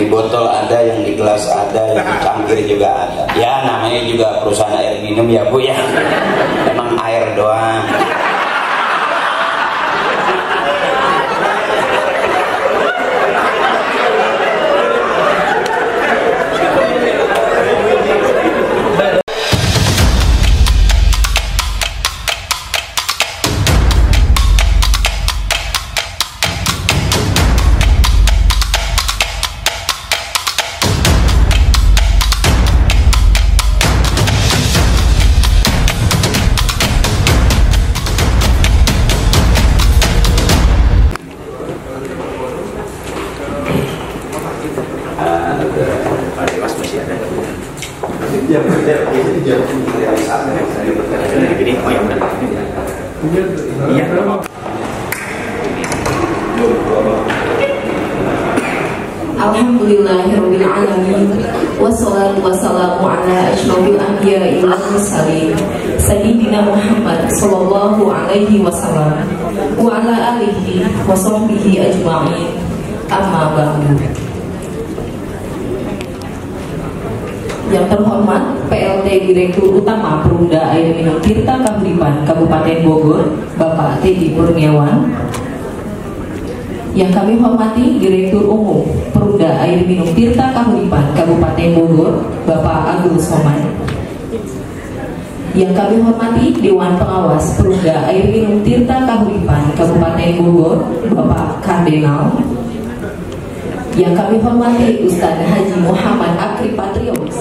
di botol ada, yang di gelas ada, yang di cangkir juga ada. Ya namanya juga perusahaan air minum ya Bu ya. Emang air doang. Alhamdulillahirabbil alamin wassalatu wassalamu ala asyrofil anbiya'i wal mursalin sayyidina Muhammad sallallahu alaihi wasallam wa ala alihi wa sahbihi ajma'in. Amma ba'du. Yang terhormat PLT Direktur Utama Perumda Air Minum Tirta Kahuripan Kabupaten Bogor, Bapak Teddy Kurniawan. Yang kami hormati Direktur Umum Perumda Air Minum Tirta Kahuripan Kabupaten Bogor, Bapak Agus Somad. Yang kami hormati Dewan Pengawas Perumda Air Minum Tirta Kahuripan Kabupaten Bogor, Bapak Kardenal. Yang kami hormati Ustadz Haji Muhammad Akri Patrios.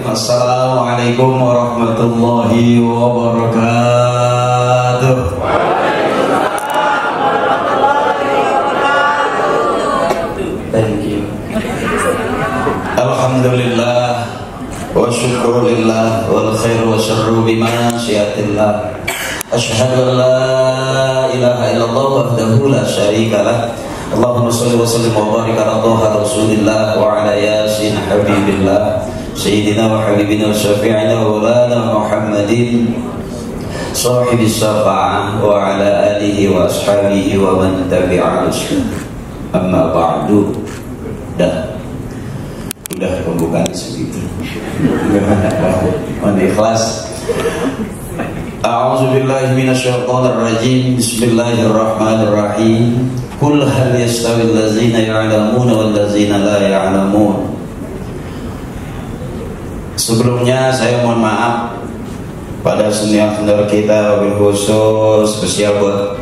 Assalamualaikum warahmatullahi wabarakatuh. Thank you. Alhamdulillah wa syukurillah wal khairu wa syarru bima syiatillah. Asyhadu an la ilaha illallah wahdahu la syarika lah. Allahumma shalli wa sallim wa barik ala Taha Rasulillah wa ala yasin habibillah Sayyidina wa habibina wa syafi'ina wa ulana Muhammadin sahibis syafa'ah wa ala alihi wa ashabihi wa man tabi'ah. Amma ba'du. Udah pembukaan segitu. Mohon ikhlas. A'udzu billahi minasyaitonir rajim. Bismillahirrahmanirrahim. Qul hal yastawil ladzina ya'lamuna wal ladzina la ya'lamun. Sebelumnya saya mohon maaf pada senior-senior kita, wabil khusus spesial buat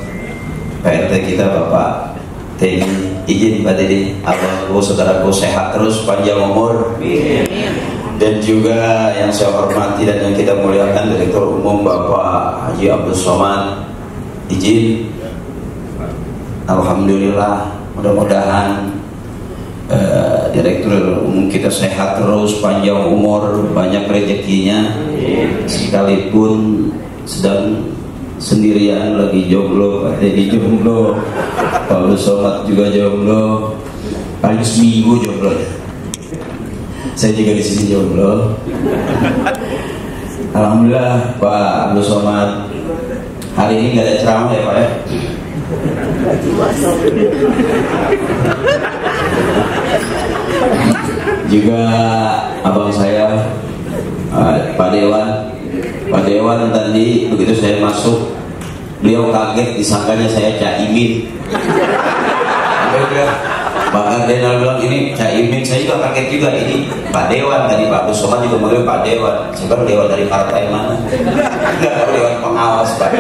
PRT kita Bapak Teddy. Izin Pak Teddy, abangku, saudaraku sehat terus, panjang umur. Dan juga yang saya hormati dan yang kita muliakan Direktur Umum Bapak Haji Abdul Somad. Izin. Alhamdulillah, mudah-mudahan Direktur Umum kita sehat terus, panjang umur, banyak rezekinya. Sekalipun sedang sendirian lagi jomblo, Pak Teddy jomblo, Pak Abdul Somad juga jomblo, paling seminggu jomblo. Saya juga di sini jomblo. Alhamdulillah Pak Abdul Somad, hari ini nggak ada ceramah ya Pak ya? Juga abang saya Pak Dewan tadi begitu saya masuk, beliau kaget disangkanya saya Caimin. Pak Kardenal bilang ini Caimin, saya juga kaget juga, ini Pak Dewan. Tadi Pak Abdul Somad juga manggil Pak Dewan. Saya baru Dewan dari partai mana? Enggak tahu, Dewan pengawas Pak.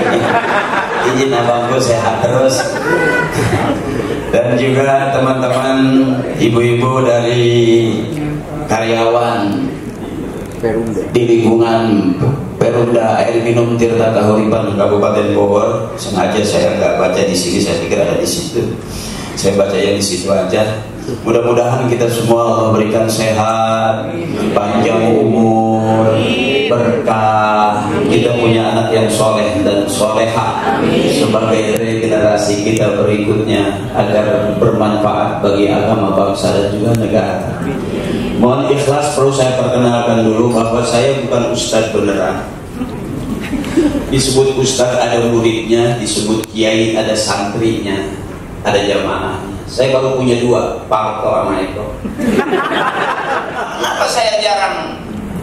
Izin abangku sehat terus. Dan juga teman-teman ibu-ibu dari karyawan di lingkungan Perumda Air Minum Tirta Kahuripan Kabupaten Bogor. Sengaja saya nggak baca di sini, saya pikir ada di situ. Saya baca yang di situ aja. Mudah-mudahan kita semua Allah berikan sehat, panjang umur, berkah. Kita punya anak yang soleh dan soleha sebagai generasi kita berikutnya, agar bermanfaat bagi agama, bangsa dan juga negara. Mohon ikhlas, perlu saya perkenalkan dulu bahwa saya bukan ustadz beneran. Disebut ustadz ada muridnya, disebut kiai ada santrinya, ada jamaahnya. Saya baru punya 2, Parto sama Eko. Kenapa saya jarang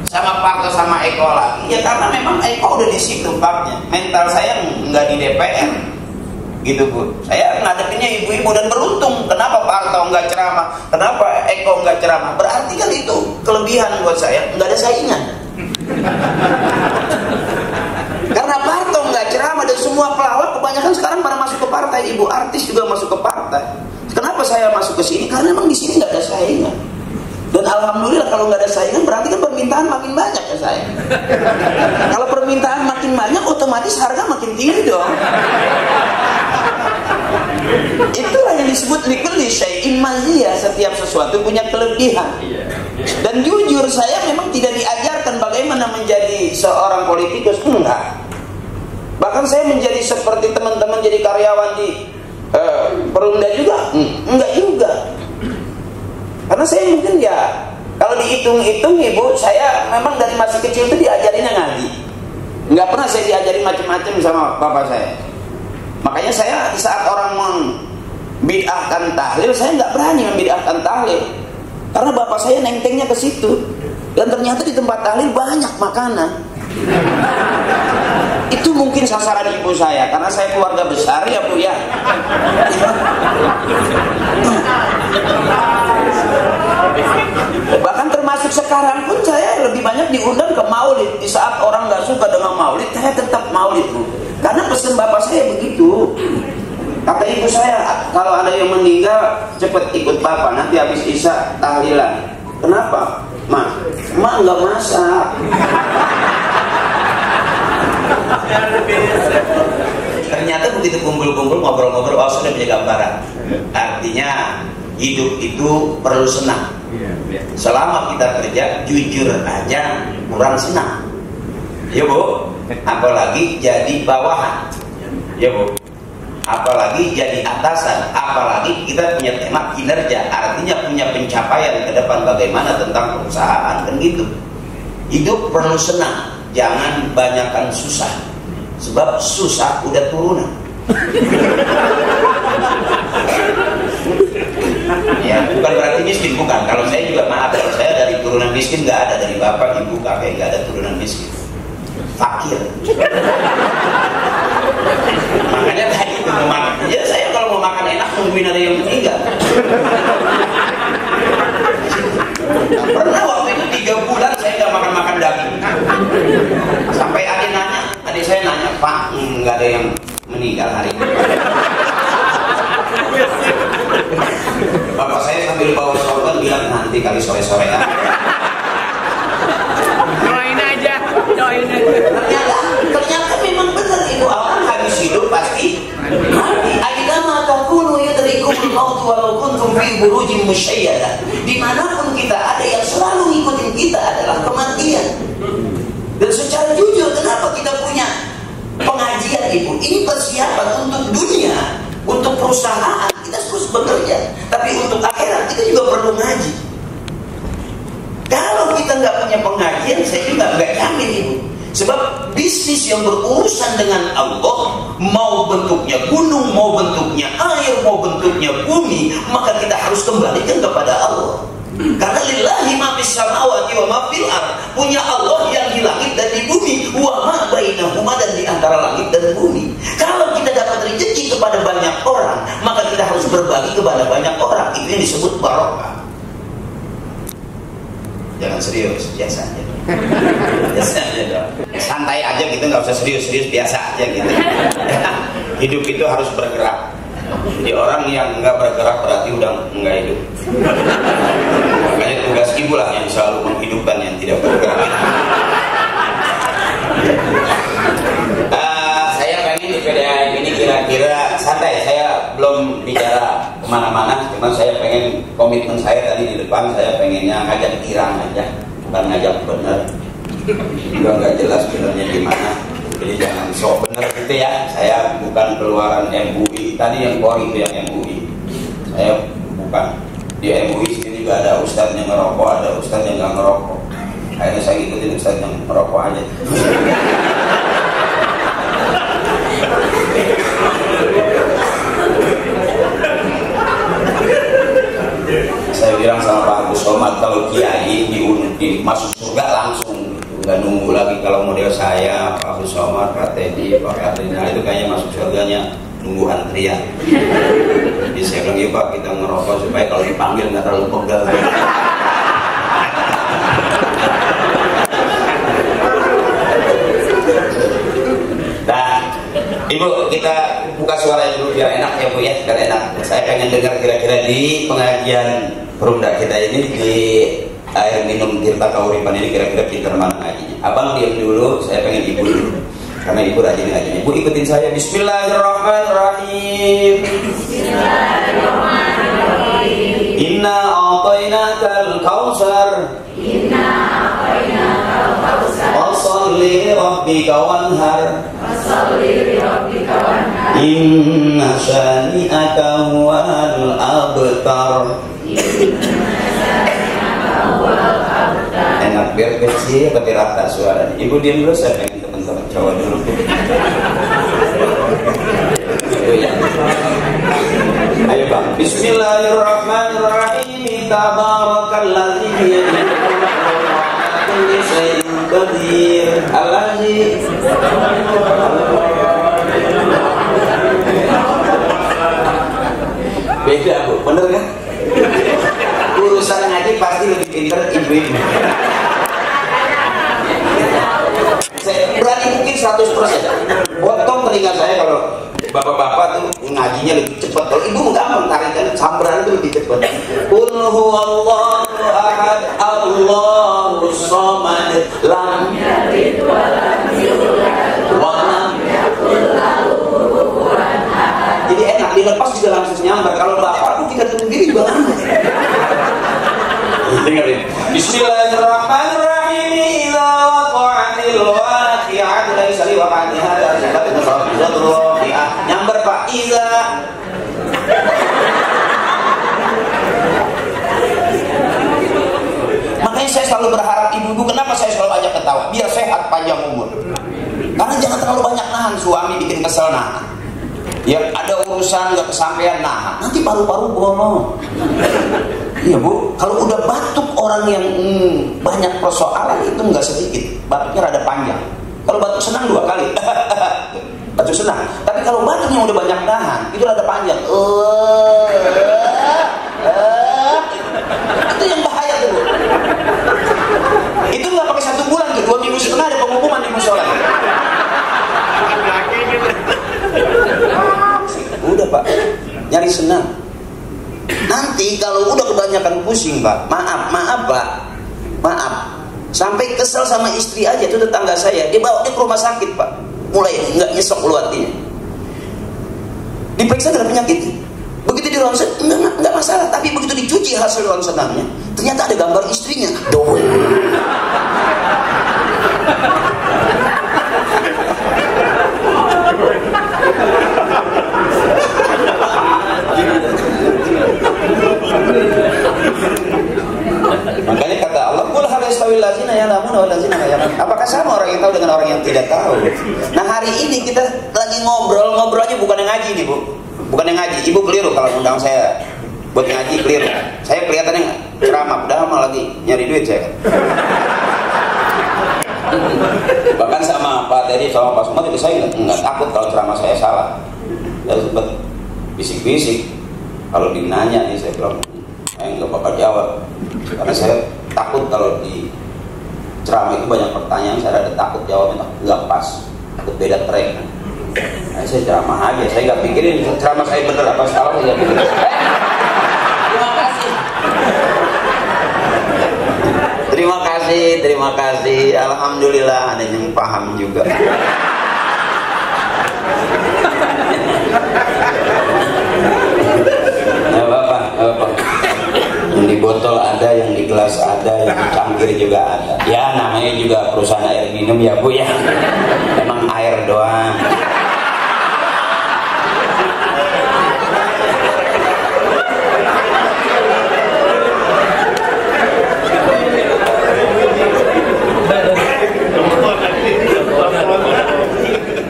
sama Parto sama Eko lagi? Ya karena memang Eko udah di situ babnya. Mental saya nggak di DPR, gitu Bu. Saya ngadepinnya ibu-ibu dan beruntung. Kenapa Parto nggak ceramah? Kenapa Eko nggak ceramah? Berarti kan itu kelebihan buat saya. Nggak ada saingan. Karena Parto nggak ceramah dan semua pelawak kebanyakan sekarang pada masuk ke partai. Ibu artis juga masuk ke partai. Kenapa saya masuk ke sini? Karena memang di sini nggak ada saingan. Dan alhamdulillah kalau nggak ada saingan berarti kan permintaan makin banyak ya saya. Kalau permintaan makin banyak otomatis harga makin tinggi dong. Itulah yang disebut likulli syai'in maziyah. Setiap sesuatu punya kelebihan. Dan jujur saya memang tidak diajarkan bagaimana menjadi seorang politikus, enggak. Bahkan saya menjadi seperti teman-teman jadi karyawan di Perumda juga, enggak juga. Karena saya mungkin ya, kalau dihitung-hitung ibu, saya memang dari masih kecil itu diajarinnya ngaji. Enggak pernah saya diajarin macam-macam sama bapak saya. Makanya saya di saat orang membid'ahkan tahlil, saya nggak berani membid'ahkan tahlil. Karena bapak saya nentengnya ke situ. Dan ternyata di tempat tahlil banyak makanan. Itu mungkin sasaran ibu saya, karena saya keluarga besar ya Bu ya. Bahkan termasuk sekarang pun saya lebih banyak diundang ke maulid. Di saat orang nggak suka dengan maulid, saya tetap maulid Bu. Karena pesan bapak saya begitu. Kata ibu saya, kalau ada yang meninggal cepat ikut bapak, nanti habis isya tahlilan. Kenapa? Mak nggak masak. Ternyata begitu kumpul-kumpul ngobrol-ngobrol, oh sudah punya gambaran. Artinya hidup itu perlu senang. Selama kita kerja jujur aja kurang senang. Ya Bu, apalagi jadi bawahan. Ya Bu, apalagi jadi atasan, apalagi kita punya tema kinerja, artinya punya pencapaian ke depan bagaimana tentang perusahaan kan gitu. Hidup perlu senang, jangan banyakkan susah, sebab susah udah turunan. Ya, bukan berarti miskin, bukan. Kalau saya juga maaf, kalau saya dari turunan miskin nggak ada, dari bapak, ibu, kakek nggak ada turunan miskin, fakir. Makanya tadi itu mau makan. Ya saya kalau mau makan enak nungguin ada yang meninggal. Pernah waktu itu 3 bulan saya nggak makan daging. Sampai adik saya nanya, Pak, nggak ada yang meninggal hari ini. Bapak saya sambil bawa sorban bilang nanti kali sore-sore ya. Doain aja. Ternyata memang benar itu, orang habis hidup pasti mati. Aidama takunu yudrikumul maut walau kuntum fi burujin musyayyadah. Dimanapun kita ada, yang selalu ngikutin kita adalah kematian. Dan secara jujur, kenapa kita punya pengajian ibu? Ini persiapan untuk dunia, untuk perusahaan kita terus bekerja, tapi untuk akhirat kita juga perlu ngaji. Kalau kita nggak punya pengajian, saya juga nggak jamin ibu. Sebab bisnis yang berurusan dengan Allah, mau bentuknya gunung, mau bentuknya air, mau bentuknya bumi, maka kita harus kembalikan kepada Allah. Karena lillahi ma fis samawati wa ma fil ardh, punya Allah yang di langit dan di bumi, wa ma bainahuma, dan di antara langit dan bumi. Kalau kita dapat rezeki kepada banyak orang, maka kita harus berbagi kepada banyak orang. Itu yang disebut barokah. Jangan serius, biasa aja. Biasa aja dong. Santai aja gitu, nggak usah serius-serius, biasa aja gitu. Hidup itu harus bergerak. Jadi orang yang nggak bergerak berarti udah nggak hidup. Makanya tugas ibu lah yang selalu menghidupkan yang tidak bergerak. Saya pengen di PDAM ini kira-kira santai. Saya belum bicara kemana-mana, cuma saya pengen, komitmen saya tadi di depan, saya pengennya ngajak girang aja, bukan ngajak bener. Juga nggak jelas benernya gimana. Jadi jangan sok bener gitu ya. Saya bukan keluaran MUI. Tadi yang Kori itu yang MUI. Saya bukan. Di MUI sini juga ada ustadz yang ngerokok, ada ustadz yang nggak ngerokok. Akhirnya saya ikutin ustadz yang ngerokok aja. saya, Pak Abu Somad, Pak Teddy, Pak Katrina itu kayaknya masuk surganya nunggu antrian. Jadi saya bilang, iya Pak, kita ngerokok supaya kalau dipanggil nggak terlalu pegal. Nah, Ibu, kita buka suaranya dulu biar enak ya Bu ya, biar enak. Saya pengen dengar kira-kira di pengajian Perumda kita ini di air minum Tirta Kauripan ini kira-kira pinter mana ngajinya. Abang diam dulu, saya pengen Ibu dulu. Karena Ibu rajin ngajinya. Ibu ikutin saya. Bismillahirrahmanirrahim. Bismillahirrahmanirrahim. Inna a'tainakal kautsar. Inna a'tainakal kautsar. Washolli li rabbika wanhar. Washolli li rabbika wanhar. Inna syani'aka huwal abtar. Enak biar kecil tapi rata suaranya. Ibu diam dulu, saya pengen teman-teman cowok dulu. Ayo Bang. Bismillahirrahmanirrahim. Tabarakalladzi biyadihi kulli syai'in qadir. Allazi beda Bu, bener kan? Urusan ngaji pasti lebih pinter ibu-ibu. Saya berani mungkin 100%. Potong telinga saya kalau bapak-bapak tuh ngajinya lebih cepat. Kalau ibu gampang tarikan sambaran itu lebih cepat. Qul huwallahu ahad, Allahus samad, lam yalid wa lam yulad wa lam yakul lahu kufuwan ahad. Jadi enak dilepas juga langsung nyambar. Kalau bapak tuh kita tunggu diri juga lama. Dengerin. Bismillahirrahmanirrahim. Idza waqa'atil waqi'atu laysa li waqa'atiha kazibatun khafidhatun rafi'ah. Nyambar Pak. Idza. Makanya saya selalu berharap ibu-ibu, kenapa saya selalu ajak ketawa? Biar sehat panjang umur. Karena jangan terlalu banyak nahan, suami bikin kesel nahan. Ya ada urusan nggak kesampaian nahan, nanti paru-paru bolong. Iya Bu, kalau udah batuk orang yang banyak persoalan itu nggak sedikit, batuknya rada panjang. Kalau batuk senang 2 kali, batuk senang. Tapi kalau batuknya udah banyak nahan, itu rada panjang. Itu yang bahaya tuh Bu. Itu nggak pakai 1 bulan tuh, 2 minggu setengah ada pengumuman di musola. Udah Pak, nyari senang. Nanti kalau udah kebanyakan pusing Pak, maaf Pak, maaf. Sampai kesel sama istri aja tuh tetangga saya, dia bawa dia ke rumah sakit Pak. Mulai nggak nyesok luatinya. Diperiksa ada penyakit. Begitu di ronsen nggak masalah, tapi begitu dicuci hasil ronsenannya, ternyata ada gambar istrinya. Doh. Makanya kata Allah, "Qul hal yastawil ladzina ya'lamuna wal ladzina la ya'lamun." Apakah sama orang yang tahu dengan orang yang tidak tahu? Nah, hari ini kita lagi ngobrolnya bukan yang ngaji nih, Bu. Bukan yang ngaji. Ibu keliru kalau undang saya buat ngaji, keliru. Saya kelihatannya ceramah, udah lama lagi nyari duit saya. Bahkan sama Pak Teddy sama Pak Somad itu saya nggak takut kalau ceramah saya salah. Saya sempat bisik-bisik kalau dinanya nih, saya bilang saya nggak bakal jawab karena saya takut kalau di ceramah itu banyak pertanyaan, saya ada takut jawabnya nggak pas, takut beda track. Nah, saya ceramah aja, saya nggak pikirin ceramah saya bener apa salah, saya pikir. Terima kasih, alhamdulillah ada yang paham juga. Nggak apa-apa. Yang di botol ada, yang di gelas ada, yang di cangkir juga ada. Ya namanya juga perusahaan air minum ya Bu ya. Emang air doang.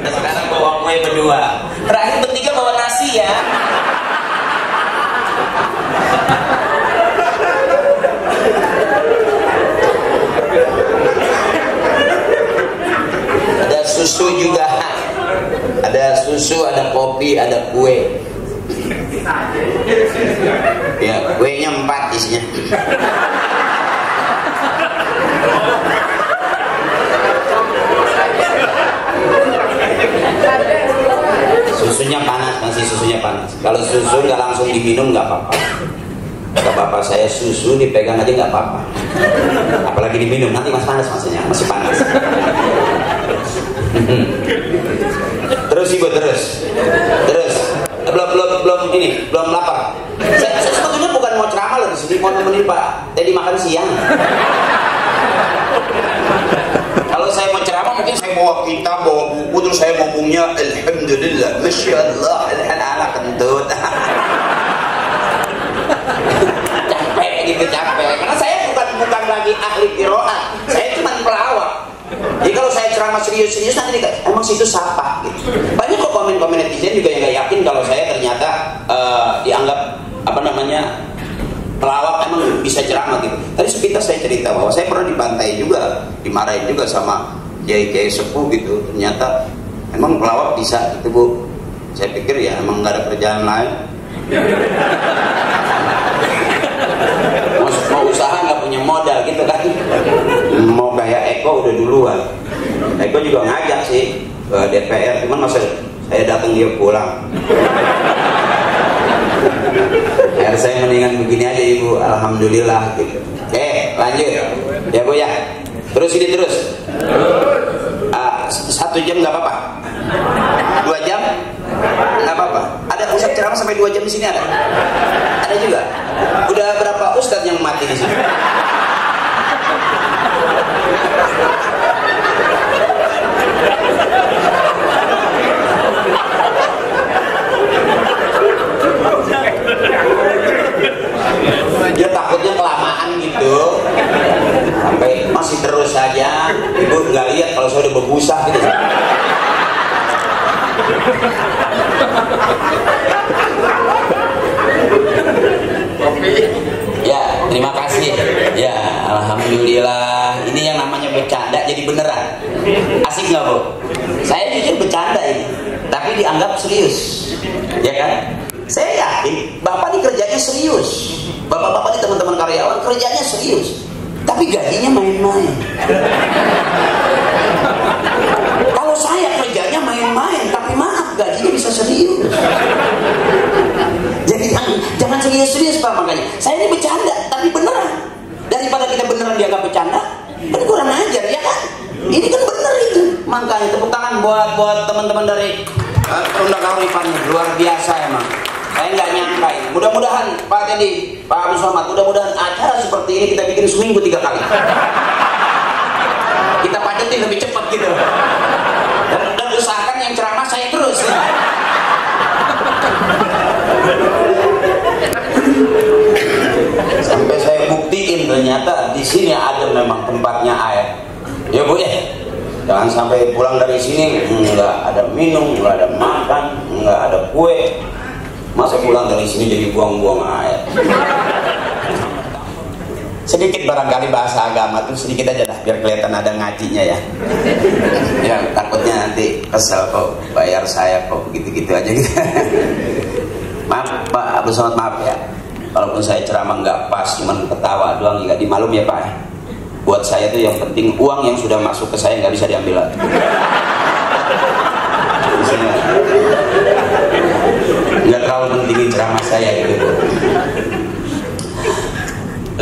Sekarang bawa kue berdua. Terakhir bertiga bawa nasi ya. susu juga, ada susu, ada kopi, ada kue. Ya, kuenya 4 isinya. Susunya panas, masih susunya panas. Kalau susu nggak langsung diminum nggak apa-apa. Kata bapak saya, susu dipegang aja nggak apa-apa. Apalagi diminum, nanti panas maksudnya, masih panas. Terus ibu terus. Belum lapar. Saya sebetulnya bukan mau ceramah loh di sini, mau nemenin Pak Teddy makan siang. Kalau saya mau ceramah mungkin saya bawa kitab, bawa buku, terus saya ngomongnya alhamdulillah, masya Allah, anak kentut. Capek karena saya bukan lagi ahli qiraat, saya cuma pelawak. Jadi kalau saya ceramah serius-serius nanti emang situ siapa gitu. Banyak kok komen netizen juga yang nggak yakin kalau saya ternyata dianggap pelawak, emang bisa ceramah gitu. Tadi sepintas saya cerita bahwa saya pernah dibantai juga, dimarahin juga sama kiai sepuh gitu. Ternyata emang pelawak bisa gitu Bu. Saya pikir ya emang nggak ada kerjaan lain. Mau usaha nggak punya modal gitu kan, mau kayak Eko udah duluan. Eko juga ngajak sih ke DPR, cuman masa saya datang dia pulang. Akhirnya saya mendingan begini aja Ibu, alhamdulillah gitu. Lanjut ya Bu ya, terus 1 jam nggak apa-apa, 2 jam nggak apa-apa. Ada ustadz ceramah sampai 2 jam di sini ada juga. Udah berapa ustadz yang mati di sini? Dia takutnya kelamaan gitu, sampai masih terus saja. Ibu nggak lihat kalau saya udah berbusa gitu. Ya, terima kasih. Ya, alhamdulillah. Ini yang namanya bercanda jadi beneran. Asik nggak Bu? Saya jujur bercanda ini, tapi dianggap serius, ya kan? Saya yakin Bapak ini kerjanya serius. Bapak-bapak ini teman-teman karyawan kerjanya serius, tapi gajinya main-main. Kalau saya kerjanya main-main, tapi maaf gajinya bisa serius. Jadi jangan serius-serius Pak, makanya saya ini bercanda tapi beneran. Daripada kita beneran dianggap bercanda, kan kurang ajar ya kan? Ini kan bener itu. Makanya tepuk tangan buat teman-teman dari Ronda Kauripan, luar biasa emang. Saya nggak nyangka ini. Mudah-mudahan Pak Teddy, Pak Abdul Somad, mudah-mudahan acara seperti ini kita bikin seminggu 3 kali. Kita padetin lebih cepat gitu. Dan usahakan yang ceramah saya terus. Ya. Sampai saya buktiin ternyata di sini ada memang tempatnya air. Ya Bu ya. Jangan sampai pulang dari sini nggak ada minum, nggak ada makan, nggak ada kue. Masa pulang dari sini jadi buang-buang air. Sedikit barangkali bahasa agama tuh sedikit aja dah biar kelihatan ada ngajinya ya. Ya takutnya nanti kesel kok bayar saya kok gitu-gitu aja gitu. Maaf Pak Abdul Somad, maaf ya. Walaupun saya ceramah nggak pas, cuman ketawa doang, nggak dimaklum ya Pak. Buat saya tuh yang penting uang yang sudah masuk ke saya nggak bisa diambil lagi. Nggak terlalu pentingin ceramah saya gitu Bu.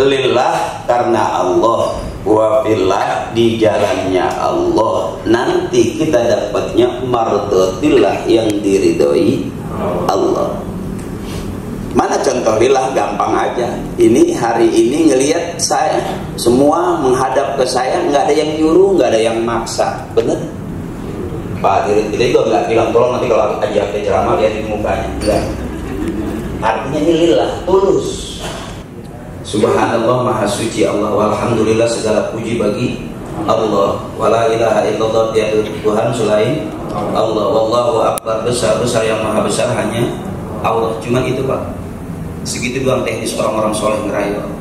Lillah karena Allah, wa fillah di jalannya Allah, nanti kita dapatnya mardotillah yang diridhoi Allah. Mana contoh lillah? Gampang aja. Ini hari ini ngelihat saya semua menghadap ke saya, nggak ada yang nyuruh, nggak ada yang maksa, bener? Pak tidak juga nggak bilang tolong nanti kalau ajak ceramah lihat di mukanya, enggak. Artinya ini lillah, tulus. Subhanallah, maha suci Allah, walhamdulillah, segala puji bagi Allah, wala ilaha illallah, tiada Tuhan selain Allah, wallahu akbar, besar yang maha besar hanya Allah. Cuman itu Pak, segitu doang teknis orang-orang soleh ngerayu Allah.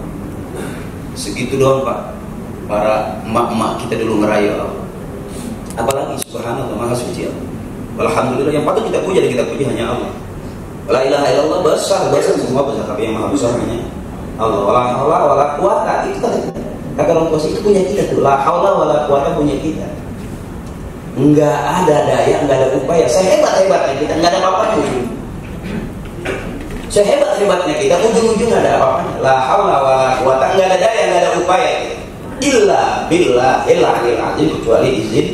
Segitu doang Pak, para emak-emak kita dulu ngerayu Allah. Apalagi subhanallah, maha suci Allah. Alhamdulillah, yang patut kita puja dan kita puji hanya Allah. La ilaha illallah, besar semua besar, tapi yang maha besar hanya Allah. Wala haula wala quwata, itu kan kata orang tua itu punya kita tuh. La haula wala quwata punya kita. Enggak ada daya, enggak ada upaya. Sehebat-hebatnya kita enggak ada apa-apanya. Sehebat-hebatnya kita ujung-ujung ada apa-apanya. La haula wala quwata, enggak ada daya, enggak ada upaya. Illa billahil aliyil azim, kecuali izin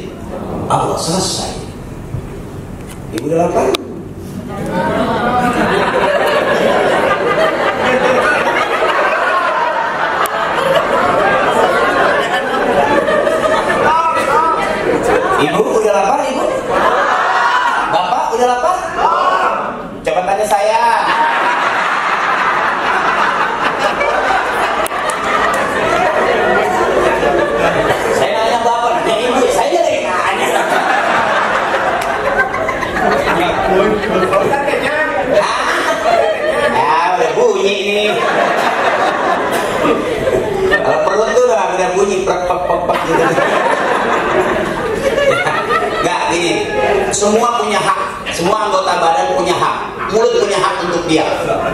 Allah. Selesai. Ibu udah lapar? Ibu udah lapar, Ibu? Bapak udah lapar? Coba tanya saya. Saya nanya Bapak, nanya Ibu, saya dari nanya. Udah bunyi ini. Kalau perut tuh udah bunyi pek gitu. Enggak, gini. Semua punya hak. Semua anggota badan punya hak. Mulut punya hak untuk diam.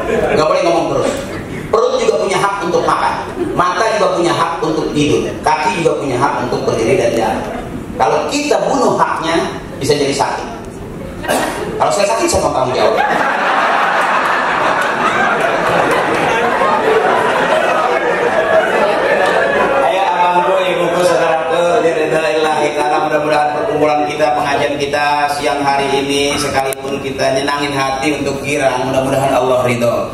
Enggak boleh ngomong terus. Perut juga punya hak untuk makan. Mata juga punya hak untuk tidur. Kaki juga punya hak untuk berdiri dan jalan. Kalau kita bunuh haknya, bisa jadi sakit. Kalau saya sakit, saya mau tanggung jawab. Ayah, abangku, ibuku, saudaraku, biridhanillahi ta'ala, mudah-mudahan perkumpulan kita, pengajian kita siang hari ini, sekalipun kita nyenangin hati untuk girang, mudah-mudahan Allah ridho.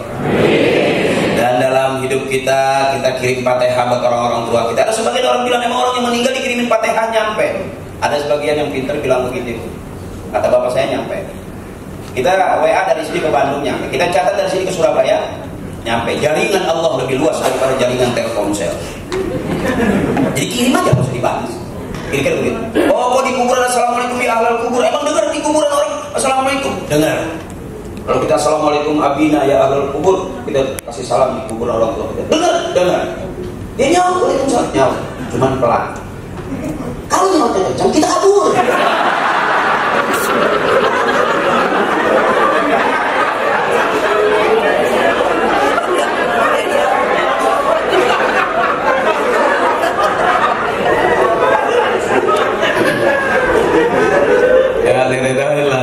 Dan dalam hidup kita kirim Fatihah buat orang-orang tua kita. Ada sebagian orang bilang, emang orang yang meninggal dikirimin Fatihah nyampe. Ada sebagian yang pintar bilang begitu. Kata bapak saya nyampe. Kita WA dari sini ke Bandung nyampe. Kita catat dari sini ke Surabaya nyampe. Jaringan Allah lebih luas daripada jaringan Telkomsel. Jadi kirim aja, nggak usah dibahas. Kira-kira begitu. Oh, kok di kuburan assalamualaikum ya ahlal kubur. Emang dengar di kuburan orang assalamualaikum? Dengar. Kalau kita assalamualaikum abina ya ahlal kubur, kita kasih salam di kuburan orang tua kita. Dengar. Dia nyawa, waalaikumsalam nyawa. Cuman pelan. Kalau nyawa kencang, kita kabur.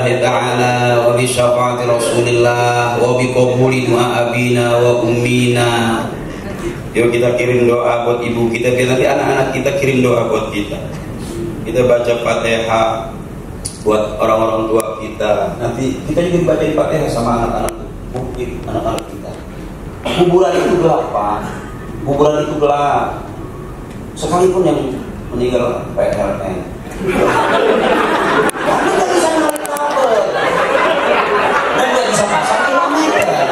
Ta'ala wa bi syafaati Rasulillah wa bi qabuli du'a abina wa ummina. Yuk kita kirim doa buat ibu kita, biar nanti anak-anak kita kirim doa buat kita. Kita baca Fatihah buat orang-orang tua kita. Nanti kita juga baca Fatihah sama anak-anak kita. Kuburan itu gelap, Pak. Kuburan itu gelap. Sekalipun yang meninggal PLN. Karena nggak bisa narik kabel dan nggak bisa pasang kilometer.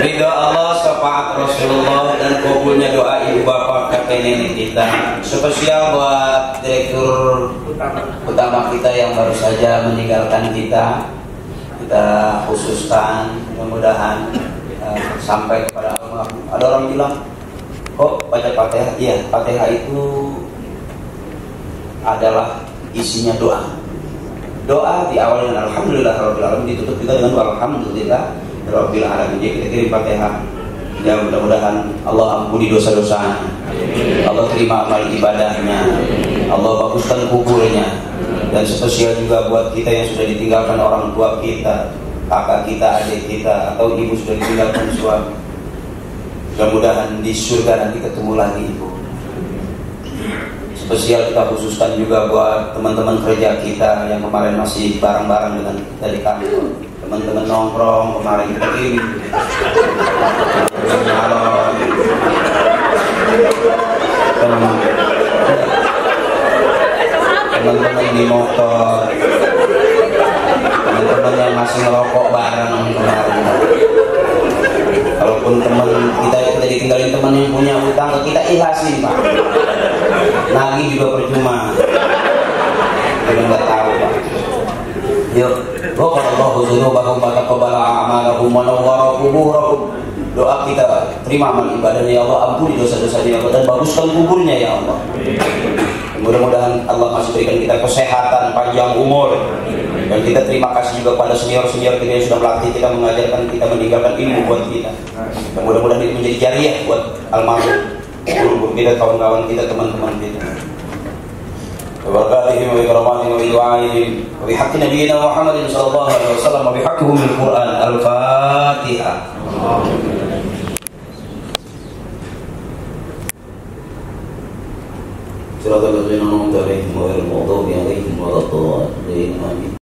Ridha Allah, syafaat Rasulullah, dan kabulnya doa ibu bapak kakek nenek kita. Spesial buat direktur utama kita yang baru saja meninggalkan kita. Kita khususkan, mudah-mudahan sampai kepada Allah. Ada orang bilang, kok baca Fatihah? Iya, Fatihah itu adalah isinya doa. Doa diawali dengan alhamdulillahirabbil alamin, ditutup juga dengan alhamdulillah Rabbil alamin. Jadi kita kirim Fatihah. Ya, mudah-mudahan Allah ampuni dosa-dosanya, Allah terima amal ibadahnya, Allah baguskan kuburnya. Dan spesial juga buat kita yang sudah ditinggalkan orang tua kita, kakak kita, adik kita, atau ibu sudah ditinggalkan suami. Mudah-mudahan di surga nanti ketemu lagi ibu. Spesial kita khususkan juga buat teman-teman kerja kita yang kemarin masih bareng-bareng dengan dari kantor. Teman-teman nongkrong kemarin kita kirim teman-teman di motor, teman-teman yang masih ngerokok bareng kemarin. Kalaupun teman kita yang tadi utang ke kita, ikhlasin Pak. Nagih juga percuma. Kita nggak tahu Pak. Yuk, ghafarallahu dzunubahum wa taqabbala a'malahum wa nawwara quburahum. Doa kita, terima amal ibadahnya ya Allah, ampuni dosa-dosanya ya Allah, dan baguskan kuburnya ya Allah. Mudah-mudahan Allah masih berikan kita kesehatan, panjang umur, dan kita terima kasih juga pada senior-senior kita yang sudah melatih kita, mengajarkan kita, meninggalkan ilmu buat kita. Dan mudah-mudahan itu menjadi jariah buat almarhum guru kita, kawan-kawan kita, teman-teman kita. وبركاته وبكراماته وبدعائهم وبحق نبينا محمد صلى الله عليه وسلم وبحقه من القرآن. الفاتحة. صراط الذين أنعمت عليهم غير المغضوب عليهم ولا الضالين. آمين.